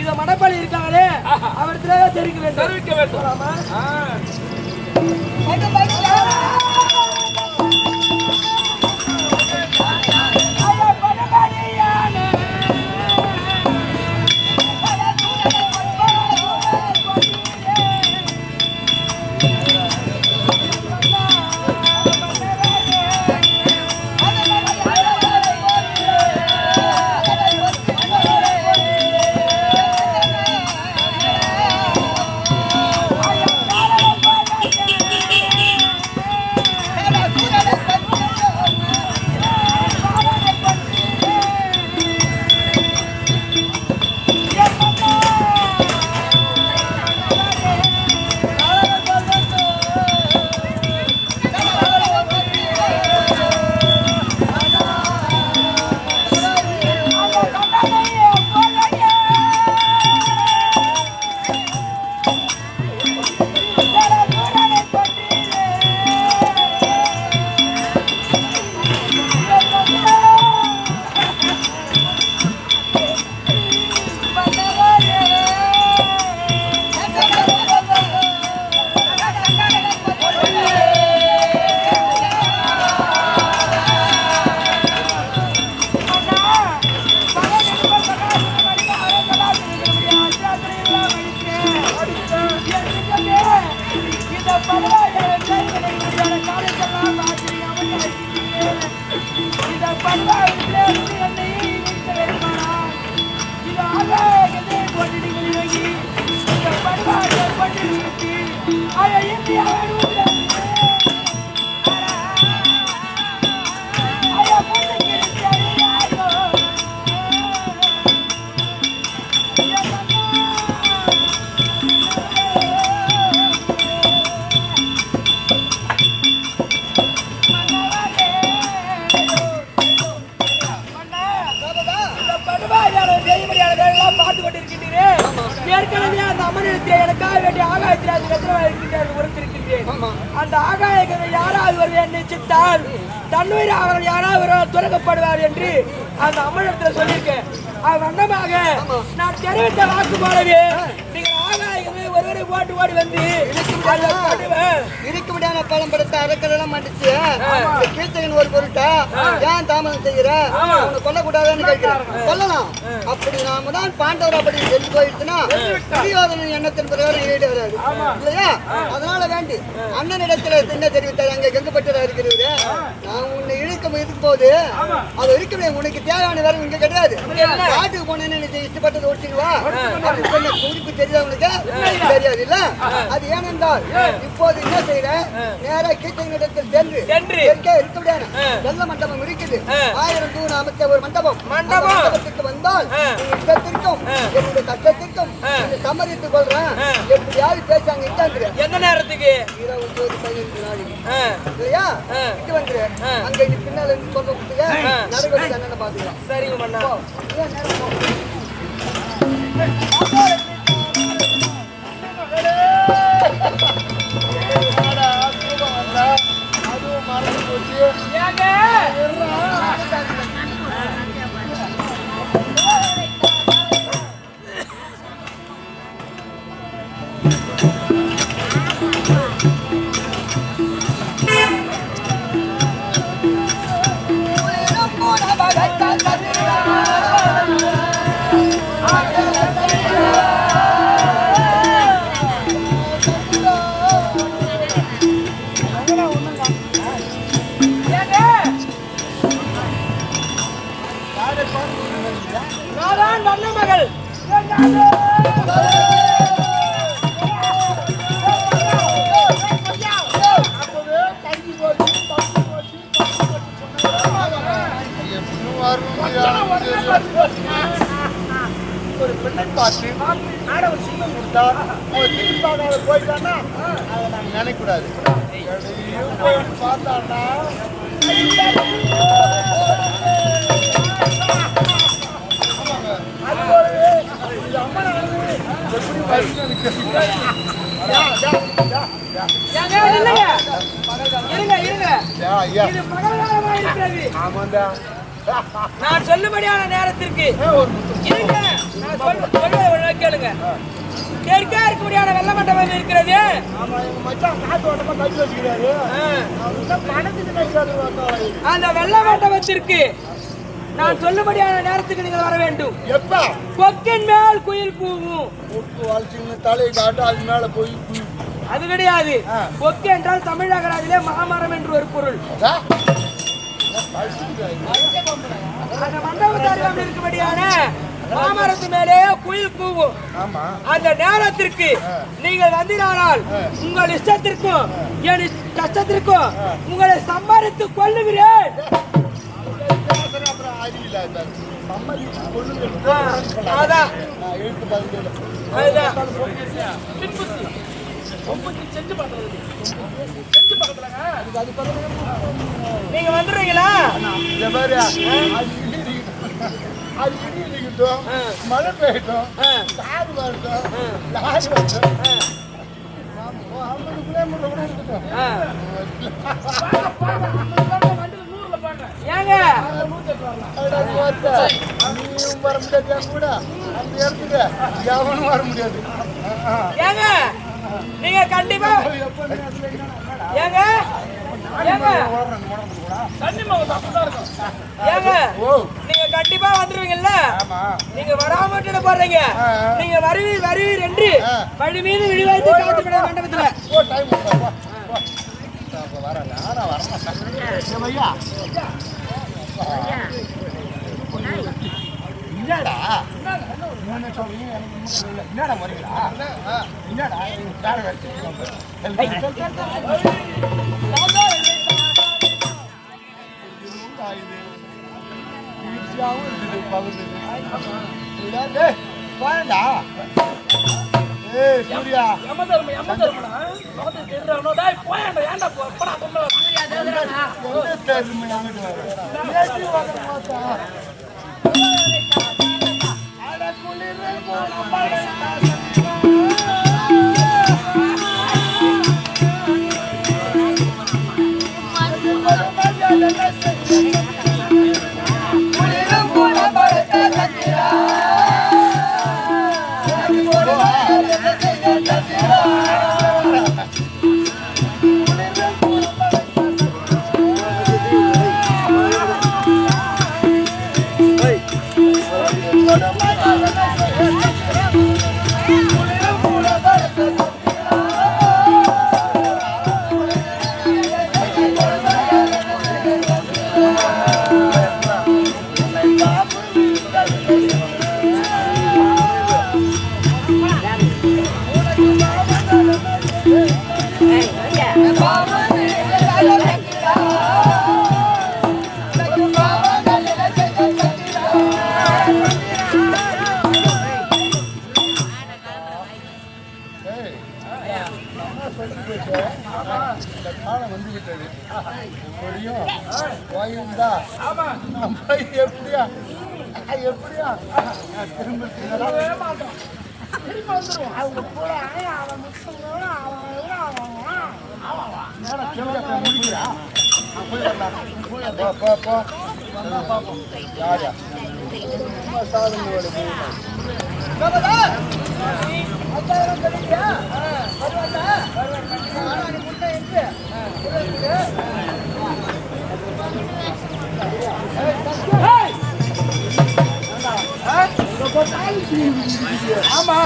இத மணப்பாளி இருக்காங்களே அவர்கிட்ட தெரிவிக்க வேண்டும் அந்த ஆகாயத்தை யாராவது வருவேன் நிச்சயித்தால் தன்னுயிர் அவர்கள் யாராவது துறக்கப்படுவார் என்று அந்த அம்மனிடத்தில் சொல்லியிருக்கேன். அது வண்ணமாக நான் தெரிவித்த வாக்கு போலவே நீங்கள் ஆகாயமே ஒருவரை ஓட்டு ஓடி வந்து இருக்க முடியாத பழம் படுத்த அரக்கெல்லாம் மன்னிச்சு கீர்த்தகன் ஒரு பொருட்டா ஏன் தாமதம் செய்கிற கொல்லக்கூடாதுன்னு கேட்கிறேன். சொல்லலாம். அப்படி நாம தான் பாண்டவர் அப்படி சொல்லி போயிடுச்சுன்னா துரியோதனன் எண்ணத்தின் பிரகாரம் ஈடு வராது இல்லையா? அதனால வேண்டி அண்ணனிடத்துல என்ன தெரிவித்தார், அங்க கெங்கப்பட்டதா இருக்கிறது. நான் உன்னை இழுக்க இருக்கும் போது அது வரைக்கும் உனக்கு தேவையான வேலை இங்க கிடையாது. காட்டுக்கு போனேன்னு இஷ்டப்பட்டது ஓடிச்சுவா அப்படின்னு சொன்ன குறிப்பு தெரியுதா உனக்கு? தெரியாது இல்ல? அது ஏனென்றால் இப்போது என்ன செய்யற நேரா கீர்த்தகனிடத்தில் சென்று இருக்க முடியாது. வெள்ள மண்டபம் இருக்குது. 1000 தூண் அமைச்ச ஒரு மண்டபத்துக்கு வந்தால் இஷ்டத்திற்கும் என்னுடைய கஷ்டத்திற்கும் சம்மதித்துக் கொள்றேன். எப்படியாவது பேசாங்க இட்டாந்து எந்த நேரத்துக்கு 21-15 நாளைக்கு இல்லையா? இட்டு வந்துரு. அங்க நீ பின்னால இருந்து சொல்ல கொடுத்துங்க. நடுவழி தானே பாத்துக்கலாம். சரிங்க மண்ணா. அதுவும் மறந்து போச்சு. மகள் ஒரு பெண்ணை பார்த்து ஆடவர் சிங்கம் கொடுத்தா அவர் திருப்பாக போயிட்டான்னா அதை நாங்கள் நினைக்கூடாது. பார்த்தான்னா நான் சொல்லும்படியான நேரத்திற்கு இருங்க. நான் சொல்ல கேளுங்க. தெற்கே இருக்கும்படியான வெள்ள மண்டபம் இருக்கிறது. அந்த வெள்ள மண்டபத்திற்கு நான் சொல்லும்படியான நேரத்துக்கு நீங்கள் வர வேண்டும். கொக்கின் மேல் குயில் கூவும். தலை காட்டு அது மேல போய் அது கிடையாது. கொக்கு என்றால் தமிழ் அகராதியிலே மாமரம் என்று ஒரு பொருள். அந்த மண்டபத்தாரியம் இருக்கும்படியான மாமரத்து மேலே குயில் கூவும். அந்த நேரத்திற்கு நீங்கள் வந்திரானால் உங்கள் இஷ்டத்திற்கும் என் கஷ்டத்திற்கும் உங்களை சம்பாதித்து கொள்ளுகிறேன். நீங்க வந்துடுறீங்களா? மழை பெய்யட்டும், காது வரட்டும், லாரி வரட்டும், 50 கிலோமீட்டர் கூட இருக்கட்டும். ஏங்க நீயும் வர முடியாது கூட அந்த இடத்துக்கு எவனும் வர முடியாது. ஏங்க நீங்க கண்டிப்பா ஏங்க ஏங்க ஏங்க நீங்க கண்டிப்பா வந்துருவீங்கல்ல? நீங்க வராம போடுறீங்க. நீங்க வருவீர் என்று வழி மீது விழிவாய்த்து காத்து விட மண்டபத்துல என்னடா என்னடா வரீங்களா? என்னடா போயண்டா. சூர்யா எப்படியா எப்படியா திரும்ப ஆமா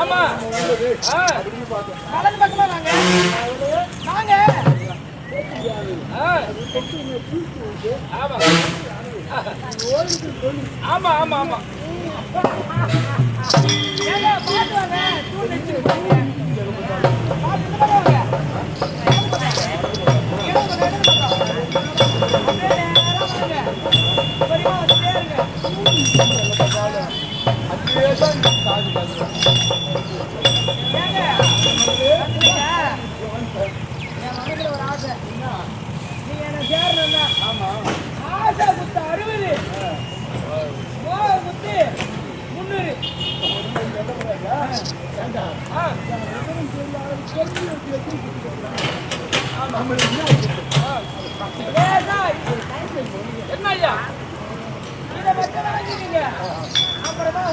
ஆமா வலது பக்கமா வாங்க வாங்க. ஆமா ஆமா ஆமா பாத்து வாங்க. ஒரு ஆசை நீங்க என்ன சேரணும்னா ஆசை குத்து 60 மோக குத்து 300 என்ன ஐயா இதை மட்டும் வாங்கிக்கீங்க அப்புறமா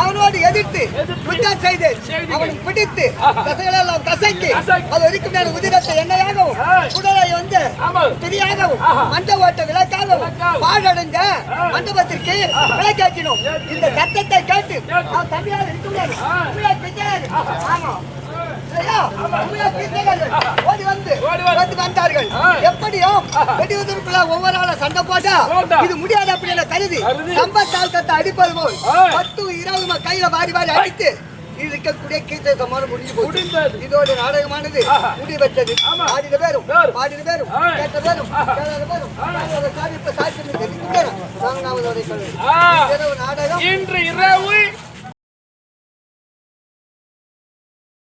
அவனோடு எதிர்த்து யுத்தம் செய்து அவனை பிடித்து தசைகளெல்லாம் கசக்கி அது வரைக்கும் மேல உதிரத்தை எண்ணெயாகவும் குடலை வந்து திரியாகவும் மண்ட ஓட்ட விளக்காகவும் பாழடைந்த மண்டபத்திற்கு விளக்காக்கினோம். இந்த சத்தத்தை கேட்டு அவன் தம்பியாக இருக்க முடியாது. ஆமா ஓடி வந்து வந்தார்கள். எப்படியும் வெடிவதற்குள்ள ஒவ்வொரு ஆள சண்டை போட்டா இது முடியாது அப்படின்னு கருதி சம்பத்தாழ்த்தத்தை அடிப்பது போல் 10-20 கையில வாரி வாரி அடித்து இருக்கக்கூடிய கீர்த்தை சமாளம் முடிஞ்சு போச்சு. இதோட நாடகமானது முடிவெற்றது. ஆடின பேரும் பாடின பேரும் கேட்ட பேரும் சாட்சி நாடகம் இன்று இரவு